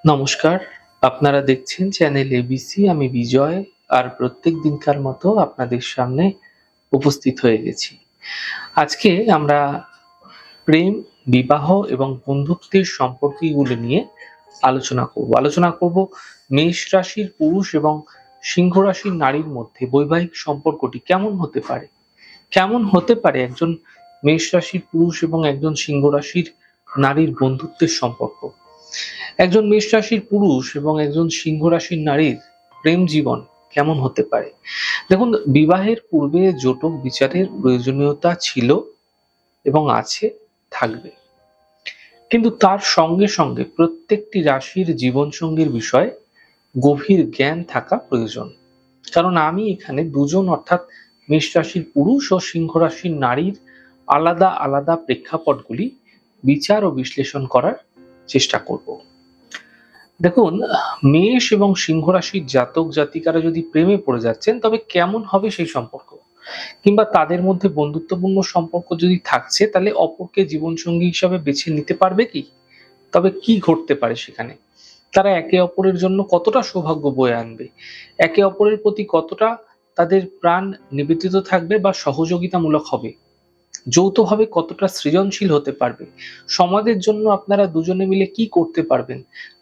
নমস্কার, আপনারা দেখছেন চ্যানেল এবিসি। আমি বিজয়। আর প্রত্যেক দিনকার মতো আপনাদের সামনে উপস্থিত হয়ে গেছি। আজকে আমরা প্রেম, বিবাহ এবং বন্ধুত্বের সম্পর্কগুলো নিয়ে আলোচনা করব মেষ রাশির পুরুষ এবং সিংহ রাশির নারীর মধ্যে বৈবাহিক সম্পর্কটি কেমন হতে পারে। কেমন হতে পারে একজন মেষ রাশির পুরুষ এবং একজন সিংহ রাশির নারীর বন্ধুত্বের সম্পর্ক। একজন মেষ রাশির পুরুষ এবং একজন সিংহ রাশির নারীর প্রেম জীবন কেমন হতে পারে। দেখুন, বিবাহের পূর্বে জটক বিচারের প্রয়োজনীয়তা ছিল এবং আছে, থাকবে। কিন্তু তার সঙ্গে সঙ্গে প্রত্যেকটি রাশির জীবনসঙ্গীর বিষয়ে গভীর জ্ঞান থাকা প্রয়োজন। কারণ আমি এখানে দুজন, অর্থাৎ মেষ রাশির পুরুষ ও সিংহ রাশির নারীর আলাদা আলাদা প্রেক্ষাপটগুলি বিচার ও বিশ্লেষণ করার চেষ্টা করব। দেখুন, মেষ এবং সিংহ রাশির জাতক জাতিকারা যদি প্রেমে পড়ে যাচ্ছেন, তবে কেমন হবে সেই সম্পর্ক, কিংবা তাদের মধ্যে বন্ধুত্বপূর্ণ সম্পর্ক যদি থাকছে, তাহলে অপরকে জীবনসঙ্গী হিসাবে বেছে নিতে পারবে কি? তবে কি ঘটতে পারে সেখানে? তারা একে অপরের জন্য কতটা সৌভাগ্য বয়ে আনবে, একে অপরের প্রতি কতটা তাদের প্রাণ নিবেদিত থাকবে বা সহযোগিতামূলক হবে, যৌথভাবে কতটা সৃজনশীল হতে পারবে, সমাজের জন্য আপনারা দুজনে মিলে কি করতে পারবেন,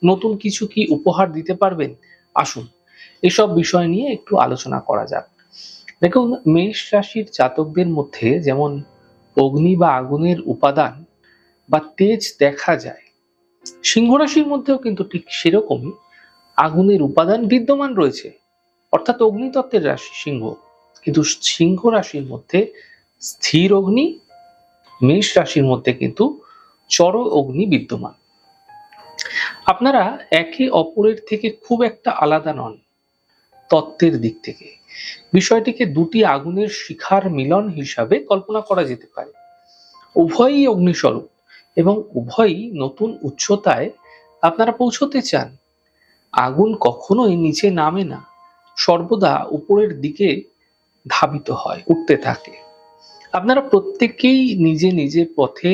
নতুন কিছু কি উপহার দিতে পারবেন। আসুন এসব বিষয় নিয়ে একটু আলোচনা করা যাক। দেখুন, মেষ রাশির জাতকদের মধ্যে যেমন অগ্নি বা আগুনের উপাদান বা তেজ দেখা যায়, সিংহ রাশির মধ্যেও কিন্তু ঠিক সেরকমই আগুনের উপাদান বিদ্যমান রয়েছে, অর্থাৎ অগ্নিতত্ত্বের রাশি সিংহ। কিন্তু সিংহ রাশির মধ্যে স্থির অগ্নি, মেষ রাশির মধ্যে কিন্তু চর অগ্নি বিদ্যমান। আপনারা একে অপরের থেকে খুব একটা আলাদা নন তত্ত্বের দিক থেকে। বিষয়টিকে দুটি আগুনের শিখার মিলন হিসাবে কল্পনা করা যেতে পারে। উভয়ই অগ্নিস্বরূপ এবং উভয়ই নতুন উচ্চতায় আপনারা পৌঁছতে চান। আগুন কখনোই নিচে নামে না, সর্বদা উপরের দিকে ধাবিত হয়, উঠতে থাকে। আপনারা প্রত্যেকেই নিজে নিজের পথে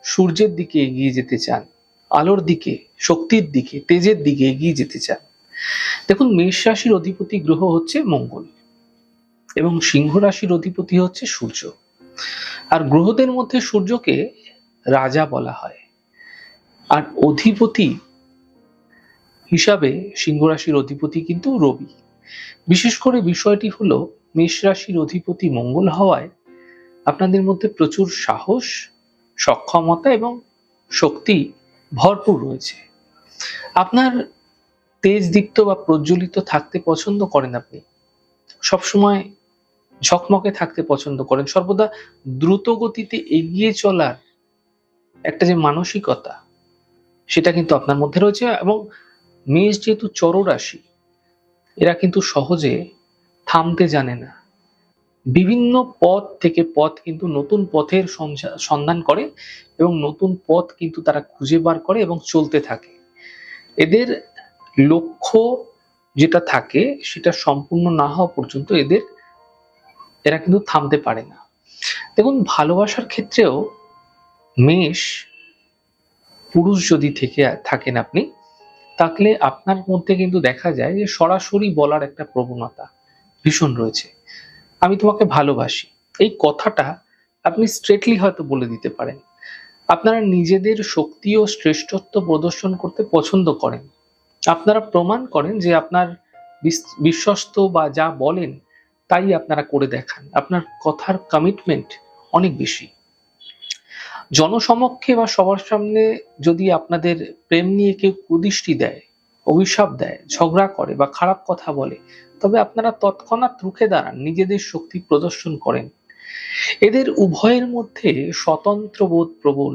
সূর্যের দিকে এগিয়ে যেতে চান, আলোর দিকে, শক্তির দিকে, তেজের দিকে এগিয়ে যেতে চান। দেখুন, মেষ রাশির অধিপতি গ্রহ হচ্ছে মঙ্গল এবং সিংহ রাশির অধিপতি হচ্ছে সূর্য। আর গ্রহদের মধ্যে সূর্যকে রাজা বলা হয়, আর অধিপতি হিসাবে সিংহ রাশির অধিপতি কিন্তু রবি। বিশেষ করে বিষয়টি হলো, মেষ রাশির অধিপতি মঙ্গল হওয়ায় আপনাদের মধ্যে প্রচুর সাহস, সক্ষমতা এবং শক্তি ভরপুর রয়েছে। আপনার তেজদীপ্ত বা প্রজ্বলিত থাকতে পছন্দ করেন আপনি, সবসময় ঝকমকে থাকতে পছন্দ করেন, সর্বদা দ্রুত গতিতে এগিয়ে চলার একটা যে মানসিকতা, সেটা কিন্তু আপনার মধ্যে রয়েছে। এবং মেষ যেহেতু চর রাশি, এরা কিন্তু সহজে থামতে জানে না। বিভিন্ন পথ থেকে পথ কিন্তু নতুন পথের সন্ধান করে এবং নতুন পথ কিন্তু তারা খুঁজে বার করে এবং চলতে থাকে। এদের লক্ষ্য যেটা থাকে সেটা সম্পূর্ণ না হওয়া পর্যন্ত এরা কিন্তু থামতে পারে না। দেখুন, ভালোবাসার ক্ষেত্রেও মেষ পুরুষ যদি থাকেন আপনি, তাহলে আপনার মধ্যে কিন্তু দেখা যায় যে সরাসরি বলার একটা প্রবণতা ভীষণ রয়েছে। আমি তোমাকে ভালোবাসি, এই কথাটা আপনি স্ট্রেটলি হয়তো বলে দিতে পারেন। আপনারা নিজেদের শক্তি ও শ্রেষ্ঠত্ব প্রদর্শন করতে পছন্দ করেন। আপনারা প্রমাণ করেন যে আপনার বিশ্বস্ত বা যা বলেন তাই আপনারা করে দেখান। আপনার কথার কমিটমেন্ট অনেক বেশি। জনসমক্ষে বা সবার সামনে যদি আপনাদের প্রেম নিয়ে কেউ কুদৃষ্টি দেয়, অভিশাপ দেয়, ঝগড়া করে বা খারাপ কথা বলে, তবে আপনারা তৎক্ষণাৎ রুখে দাঁড়ান, নিজেদের শক্তি প্রদর্শন করেন। এদের উভয়ের মধ্যে স্বতন্ত্র বোধ প্রবল।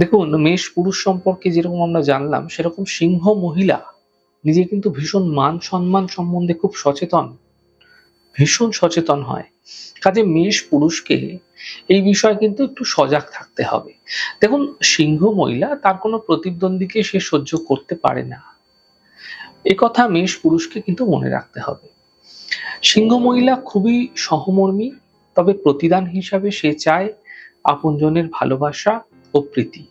দেখুন, মেষ পুরুষ সম্পর্কে যেরকম আমরা জানলাম, সেরকম সিংহ মহিলা নিজে কিন্তু ভীষণ মান সম্মান সম্বন্ধে খুব সচেতন, ভীষণ সচেতন হয়। কাজে মেষ পুরুষকে এই বিষয়ে কিন্তু একটু সজাগ থাকতে হবে। দেখুন, সিংহ মহিলা তার কোনো প্রতিদ্বন্দ্বীকে সে সহ্য করতে পারে না, কথা মেষ পুরুষকে কিন্তু মনে রাখতে হবে। সিংহ মহিলা খুবই সহমর্মী, তবে প্রতিদান হিসাবে সে চায় আপনজনের ভালোবাসা ও প্রীতি।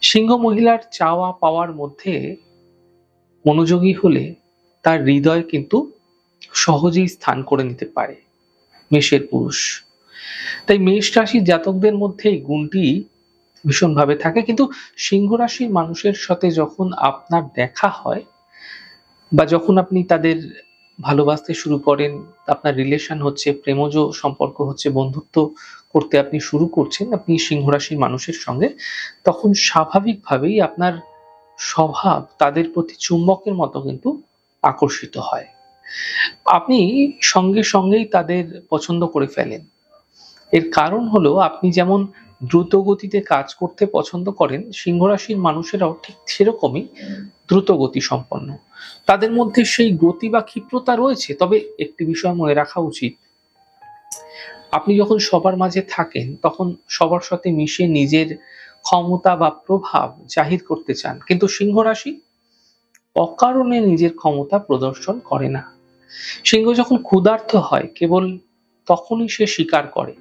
সিংহ মহিলার চাওয়া পাওয়ার মধ্যে মনোযোগী হলে তার হৃদয় কিন্তু সহজেই স্থান করে নিতে পারে মেষের পুরুষ। তাই মেষ রাশির জাতকদের মধ্যে এই গুণটি ভীষণভাবে থাকে, কিন্তু সিংহ রাশির মানুষের সাথে যখন আপনার দেখা হয় বা যখন আপনি তাদের ভালোবাসতে শুরু করেন, আপনার রিলেশন হচ্ছে, প্রেমজ সম্পর্ক হচ্ছে, বন্ধুত্ব করতে আপনি শুরু করছেন আপনি সিংহ রাশির মানুষের সঙ্গে, তখন স্বাভাবিকভাবেই আপনার স্বভাব তাদের প্রতি চুম্বকের মতো কিন্তু আকর্ষিত হয়। আপনি সঙ্গে সঙ্গেই তাদের পছন্দ করে ফেলেন। এর কারণ হলো আপনি যেমন দ্রুত গতিতে কাজ করতে পছন্দ করেন, সিংহ রাশির মানুষেরাও ঠিক সেরকমই দ্রুত গতি সম্পন্ন। তাদের মধ্যে সেই গতি বা ক্ষিপ্রতা রয়েছে, তবে একটি বিষয় মনে রাখা উচিত, আপনি যখন সবার মাঝে থাকেন তখন সবার সাথে মিশে নিজের ক্ষমতা বা প্রভাব জাহির করতে চান, কিন্তু সিংহ রাশি অকারণে নিজের ক্ষমতা প্রদর্শন করে না। সিংহ যখন ক্ষুধার্ত হয় কেবল তখনই সে শিকার করে,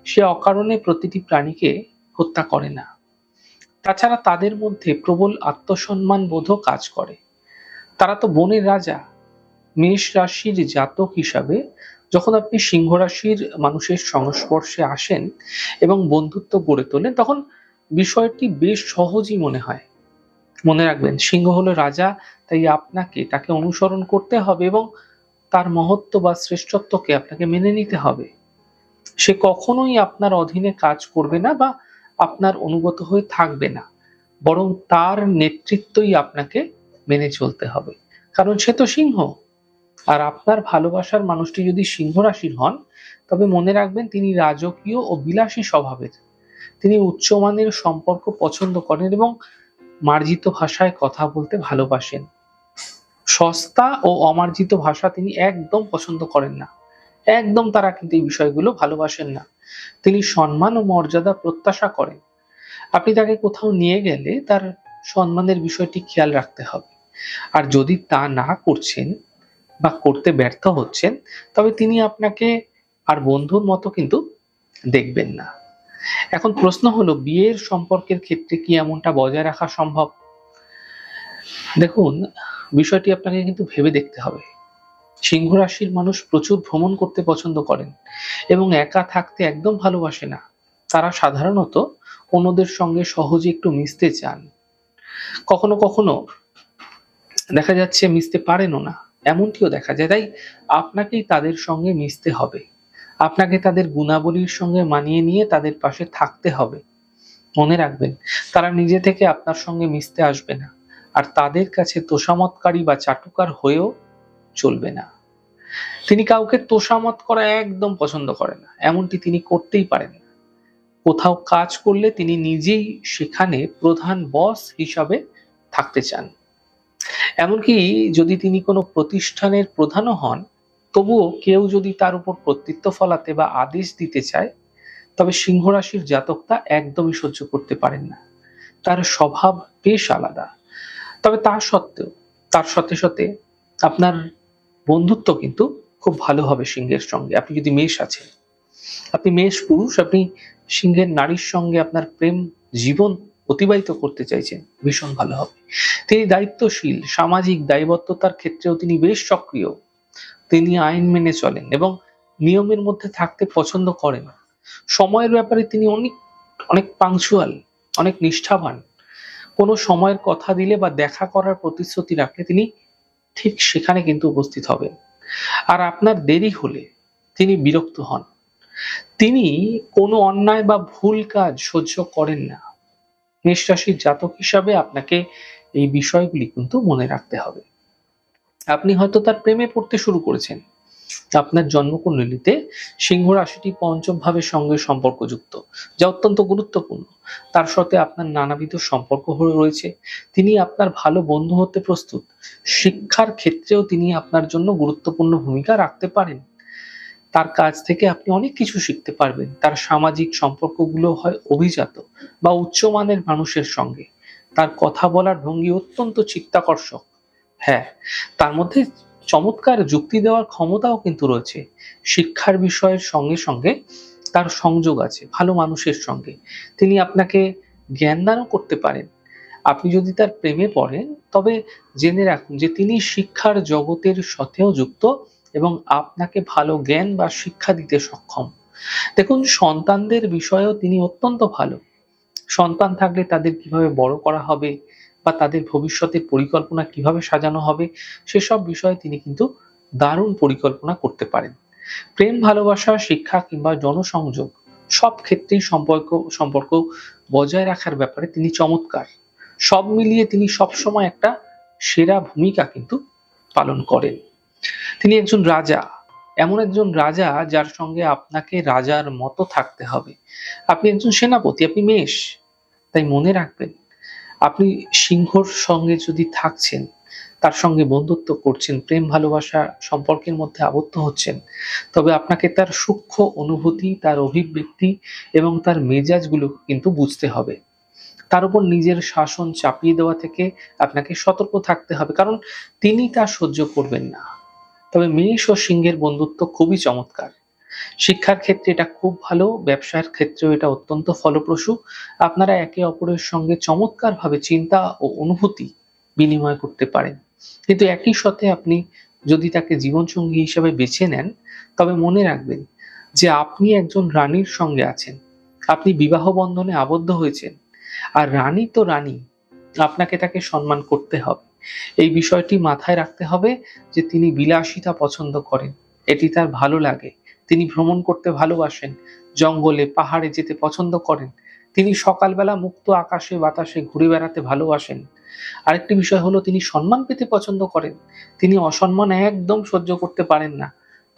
সে অকারণে প্রতিটি প্রাণীকে হত্যা করে না। তাছাড়া তাদের মধ্যে প্রবল আত্মসম্মান বোধও কাজ করে। তারা তো বনের রাজা। মেষ রাশির জাতক হিসাবে যখন আপনি সিংহ রাশির মানুষের সংস্পর্শে আসেন এবং বন্ধুত্ব গড়ে তোলেন, তখন বিষয়টি বেশ সহজই মনে হয়। মনে রাখবেন, সিংহ হলো রাজা, তাই আপনাকে তাকে অনুসরণ করতে হবে এবং তার মহত্ব বা শ্রেষ্ঠত্বকে আপনাকে মেনে নিতে হবে। সে কখনোই আপনার অধীনে কাজ করবে না বা আপনার অনুগত হয়ে থাকবে না, বরং তার নেতৃত্বই আপনাকে মেনে চলতে হবে, কারণ সে তো সিংহ। আর আপনার ভালোবাসার মানুষটি যদি সিংহ রাশির হন, তবে মনে রাখবেন তিনি রাজকীয় ও বিলাসী স্বভাবের। তিনি উচ্চমানের সম্পর্ক পছন্দ করেন এবং মার্জিত ভাষায় কথা বলতে ভালোবাসেন। সস্তা ও অমার্জিত ভাষা তিনি একদম পছন্দ করেন না। একদম তারা কিন্তু এই বিষয়গুলো ভালোবাসেন না। তিনি সম্মান ও মর্যাদা প্রত্যাশা করেন। আপনি তাকে কোথাও নিয়ে গেলে তার সম্মানের বিষয়টি খেয়াল রাখতে হবে। আর যদি তা না করছেন বা করতে ব্যর্থ হচ্ছেন, তবে তিনি আপনাকে আর বন্ধুর মতো কিন্তু দেখবেন না। এখন প্রশ্ন হলো, বিয়ের সম্পর্কের ক্ষেত্রে কি এমনটা বজায় রাখা সম্ভব? দেখুন, বিষয়টি আপনাকে কিন্তু ভেবে দেখতে হবে। সিংহ রাশির মানুষ প্রচুর ভ্রমণ করতে পছন্দ করেন এবং একা থাকতে একদম ভালোবাসে না। তারা সাধারণত অন্যদের সঙ্গে সহজে একটু মিশতে চান। কখনো কখনো দেখা যাচ্ছে মিশতে পারেনও না, এমনটিও দেখা যায়। তাই আপনাকেই তাদের সঙ্গে মিশতে হবে। আপনাকে তাদের গুণাবলীর সঙ্গে মানিয়ে নিয়ে তাদের পাশে থাকতে হবে। মনে রাখবেন, তারা নিজে থেকে আপনার সঙ্গে মিশতে আসবে না। আর তাদের কাছে তোষামতকারী বা চাটুকার হয়েও চলবে না। তিনি কাউকে তোষামত করা একদম পছন্দ করেন না। এমনটি তিনি করতেই পারেন না। কোথাও কাজ করলে তিনি নিজেই সেখানে প্রধান বস হিসাবে থাকতে চান। এমনকি যদি তিনি কোনো প্রতিষ্ঠানের প্রধানও হন, তবুও কেউ যদি তার উপর কর্তৃত্ব ফলাতে বা আদেশ দিতে চায়, তবে সিংহ রাশির জাতক তা একদমই সহ্য করতে পারেন না। তার স্বভাব বেশ আলাদা। তবে তার সাথে সাথে আপনার বন্ধুত্ব কিন্তু খুব ভালো হবে সিংহের সঙ্গে। আপনি যদি মেষ আছেন, আপনি মেষ পুরুষ, আপনি সিংহের নারীর সঙ্গে আপনার প্রেম জীবন অতিবাহিত করতে চাইছেন, ভীষণ ভালো হবে। তিনি দায়িত্বশীল, সামাজিক দায়বদ্ধতার ক্ষেত্রেও তিনি বেশ সক্রিয়। তিনি আইন মেনে চলেন এবং নিয়মের মধ্যে থাকতে পছন্দ করেন। সময়ের ব্যাপারে তিনি অনেক অনেক পাংচুয়াল, অনেক নিষ্ঠাবান। কোনো সময়ের কথা দিলে বা দেখা করার প্রতিশ্রুতি রাখলে তিনি ঠিক সেখানে কিন্তু উপস্থিত হবেন। আর আপনার দেরি হলে তিনি বিরক্ত হন। তিনি কোনো অন্যায় বা ভুল কাজ সহ্য করেন না। মেষ রাশির জাতক হিসাবে আপনাকে এই বিষয়গুলি কিন্তু মনে রাখতে হবে। আপনি হয়তো তার প্রেমে পড়তে শুরু করেছেন। আপনার জন্মকুণ্ডলিতে সিংহ রাশিটি পঞ্চম ভাবের সঙ্গে সম্পর্কযুক্ত, যা অত্যন্ত গুরুত্বপূর্ণ। তার সাথে আপনার নানাবিধ সম্পর্ক রয়েছে। তিনি আপনার ভালো বন্ধু হতে প্রস্তুত। শিক্ষার ক্ষেত্রেও তিনি আপনার জন্য গুরুত্বপূর্ণ ভূমিকা রাখতে পারেন। তার কাছ থেকে আপনি অনেক কিছু শিখতে পারবেন। তার সামাজিক সম্পর্কগুলো হয় অভিজাত বা উচ্চমানের মানুষের সঙ্গে। তার কথা বলার ভঙ্গি অত্যন্ত চিত্তাকর্ষক। হ্যাঁ, তার মধ্যে চমৎকার যুক্তি দেওয়ার ক্ষমতাও কিন্তু রয়েছে। শিক্ষার বিষয়ের সঙ্গে সঙ্গে তার সংযোগ আছে ভালো মানুষের সঙ্গে। তিনি আপনাকে জ্ঞানদানও করতে পারেন। আপনি যদি তার প্রেমে পড়েন, তবে জেনে রাখুন যে তিনি শিক্ষার জগতের সাথেও যুক্ত এবং আপনাকে ভালো জ্ঞান বা শিক্ষা দিতে সক্ষম। দেখুন, সন্তানদের বিষয়েও তিনি অত্যন্ত ভালো। সন্তান থাকলে তাদের কিভাবে বড় করা হবে বা তাদের ভবিষ্যতের পরিকল্পনা কিভাবে সাজানো হবে, সেসব বিষয়ে তিনি কিন্তু দারুণ পরিকল্পনা করতে পারেন। প্রেম, ভালোবাসা, শিক্ষা কিংবা জনসংযোগ সব ক্ষেত্রেই সম্পর্ক বজায় রাখার ব্যাপারে তিনি চমৎকার। সব মিলিয়ে তিনি সবসময় একটা সেরা ভূমিকা কিন্তু পালন করেন। তিনি একজন রাজা, এমন একজন রাজা যার সঙ্গে আপনাকে রাজার মতো থাকতে হবে। আপনি একজন সেনাপতি, আপনি মেষ। তাই মনে রাখবেন, আপনি সিংহর সঙ্গে যদি থাকছেন, তার সঙ্গে বন্ধুত্ব করছেন, প্রেম ভালোবাসা সম্পর্কের মধ্যে আবদ্ধ হচ্ছেন, তবে আপনাকে তার সূক্ষ্ম অনুভূতি, তার অভিব্যক্তি এবং তার মেজাজগুলো কিন্তু বুঝতে হবে। তার উপর নিজের শাসন চাপিয়ে দেওয়া থেকে আপনাকে সতর্ক থাকতে হবে, কারণ তিনি তা সহ্য করবেন না। তবে মেষ ও সিংহের বন্ধুত্ব খুবই চমৎকার। শিক্ষার ক্ষেত্রে এটা খুব ভালো, ব্যবসার ক্ষেত্রেও এটা অত্যন্ত ফলপ্রসূ। আপনারা একে অপরের সঙ্গে চমৎকারভাবে চিন্তা ও অনুভূতি বিনিময় করতে পারেন। কিন্তু একই সাথে আপনি যদি তাকে জীবনসঙ্গী হিসেবে বেছে নেন, তবে মনে রাখবেন যে আপনি একজন রানীর সঙ্গে আছেন। আপনি বিবাহ বন্ধনে আবদ্ধ হয়েছেন। আর রানী তো রানী, আপনাকে তাকে সম্মান করতে হবে। এই বিষয়টি মাথায় রাখতে হবে যে তিনি বিলাসিতা পছন্দ করেন, এটি তার ভালো লাগে। তিনি ভ্রমণ করতে ভালোবাসেন, জঙ্গলে পাহাড়ে যেতে পছন্দ করেন। তিনি সকালবেলা মুক্ত আকাশে বাতাসে ঘুরে বেড়াতে ভালোবাসেন। আরেকটি বিষয় হলো, তিনি সম্মান পেতে পছন্দ করেন। তিনি অসম্মান একদম সহ্য করতে পারেন না।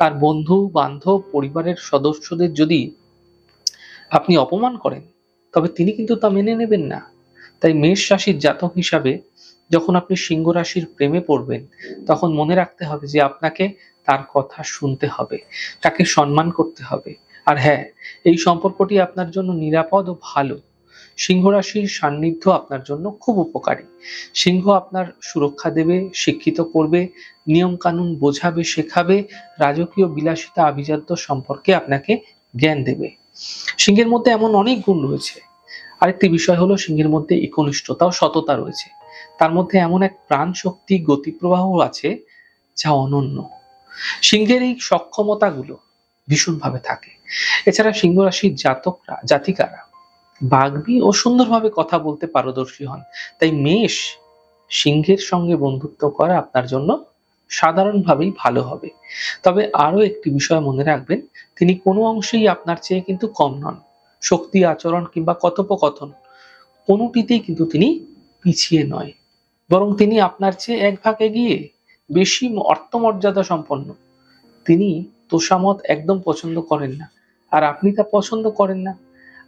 তার বন্ধু বান্ধব পরিবারের সদস্যদের যদি আপনি অপমান করেন, তবে তিনি কিন্তু তা মেনে নেবেন না। তাই মেষ রাশির জাতক হিসাবে যখন আপনি সিংহ রাশির প্রেমে পড়বেন, তখন মনে রাখতে হবে যে আপনাকে তার কথা শুনতে হবে, তাকে সম্মান করতে হবে। আর হ্যাঁ, এই সম্পর্কটি আপনার জন্য নিরাপদ ও ভালো। সিংহ রাশির সান্নিধ্য আপনার জন্য খুব উপকারী। সিংহ আপনার সুরক্ষা দেবে, শিক্ষিত করবে, নিয়ম কানুন বোঝাবে, শেখাবে, রাজকীয় বিলাসিতা আভিজাত্য সম্পর্কে আপনাকে জ্ঞান দেবে। সিংহের মধ্যে এমন অনেক গুণ রয়েছে। আরেকটি বিষয় হলো, সিংহের মধ্যে একনিষ্ঠতা ও সততা রয়েছে। তার মধ্যে এমন এক প্রাণ শক্তি, গতিপ্রবাহ আছে যা অনন্য। সিংহের এই সক্ষমতাগুলো ভীষণভাবে থাকে। এছাড়া সিংহ রাশির জাতিকারা বাগ্মী ও সুন্দরভাবে কথা বলতে পারদর্শী হন। তাই মেষ সিংহের সঙ্গে বন্ধুত্ব করা আপনার জন্য সাধারণভাবেই ভালো হবে। তবে আরো একটি বিষয় মনে রাখবেন, তিনি কোনো অংশেই আপনার চেয়ে কিন্তু কম নন। শক্তি, আচরণ কিংবা কথোপকথন কোনোটিতেই কিন্তু তিনি পিছিয়ে নয়, বরং তিনি আপনার চেয়ে এক ভাগ এগিয়ে, বেশি অর্থমর্যাদা সম্পন্ন। তিনি তোষামত একদম পছন্দ করেন না, আর আপনি তা পছন্দ করেন না।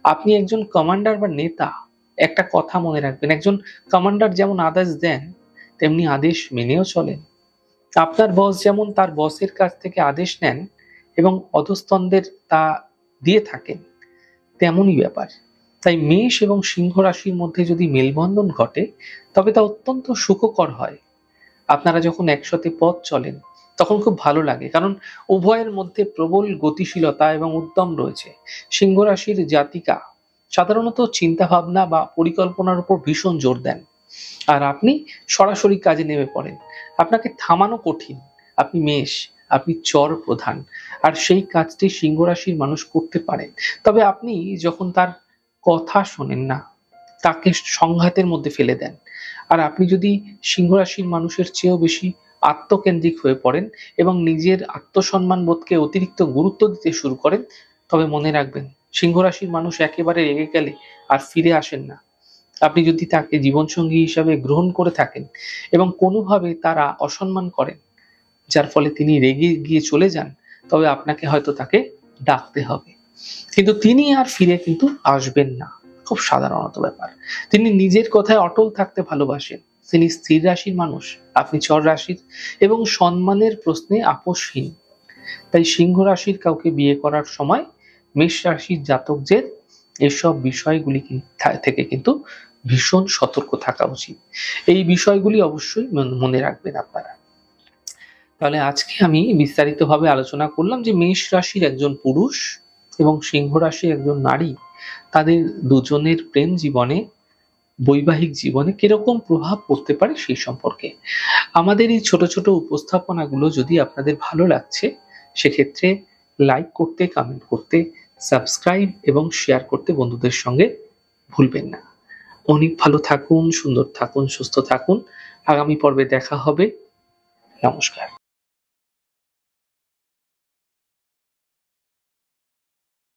আপনি একজন কমান্ডার বা নেতা। একটা কথা মনে রাখবেন, একজন কমান্ডার যেমন আদেশ দেন, তেমনি আদেশ মেনেও চলেন। আপনার বস যেমন তার বসের কাছ থেকে আদেশ নেন এবং অধস্তনদের তা দিয়ে থাকেন, তেমনই ব্যাপার। তাই মেষ এবং সিংহ রাশির মধ্যে যদি মেলবন্ধন ঘটে, তবে তা অত্যন্ত সুখকর হয়। আপনারা যখন একসাথে পথ চলেন, তখন খুব ভালো লাগে, কারণ উভয়ের মধ্যে প্রবল গতিশীলতা এবং উদ্যম রয়েছে। সিংহ রাশির জাতিকা সাধারণত চিন্তা ভাবনা বা পরিকল্পনার উপর ভীষণ জোর দেন, আর আপনি সরাসরি কাজে নেমে পড়েন। আপনাকে থামানো কঠিন। আপনি মেষ, আপনি চর প্রধান, আর সেই কাজটি সিংহ রাশির মানুষ করতে পারে। তবে আপনি যখন তার কথা শোনেন না, তাকে সংঘাতের মধ্যে ফেলে দেন। আর আপনি যদি সিংহ রাশির মানুষের চেয়েও বেশি আত্মকেন্দ্রিক হয়ে পড়েন এবং নিজের আত্মসম্মান বোধকে অতিরিক্ত গুরুত্ব দিতে শুরু করেন, তবে মনে রাখবেন, সিংহ রাশির মানুষ একেবারে রেগে গেলে আর ফিরে আসেন না। আপনি যদি তাকে জীবনসঙ্গী হিসাবে গ্রহণ করে থাকেন এবং কোনোভাবে তারা অসম্মান করেন, যার ফলে তিনি রেগে গিয়ে চলে যান, তবে আপনাকে হয়তো তাকে ডাকতে হবে। কিন্তু তিনি আর ফিরে কিন্তু আসবেন না। খুব সাধারণত ব্যাপার। তিনি নিজের কথায় অটল থাকতে ভালোবাসেন। তিনি স্থির রাশির মানুষ, আপনি চর রাশির, এবং সম্মানের প্রশ্নে আপোষহীন। তাই সিংহ রাশির কাউকে বিয়ে করার সময় মেষ রাশির জাতকদের এসব বিষয়গুলি থেকে কিন্তু ভীষণ সতর্ক থাকা উচিত। এই বিষয়গুলি অবশ্যই মনে রাখবেন আপনারা। তাহলে আজকে আমি বিস্তারিতভাবে আলোচনা করলাম যে মেষ রাশির একজন পুরুষ এবং সিংহ রাশির একজন নারী, তাদের দুজনের প্রেম জীবনে বৈবাহিক জীবনে কিরকম প্রভাব পড়তে পারে সেই সম্পর্কে। আমাদের এই ছোট, ছোট উপস্থাপনাগুলো যদি আপনাদের ভালো লাগছে, সেক্ষেত্রে লাইক করতে, কমেন্ট করতে, সাবস্ক্রাইব এবং শেয়ার করতে বন্ধুদের সঙ্গে ভুলবেন না। অনেক ভালো থাকুন, সুন্দর থাকুন, সুস্থ থাকুন। আগামী পর্বে দেখা হবে। নমস্কার।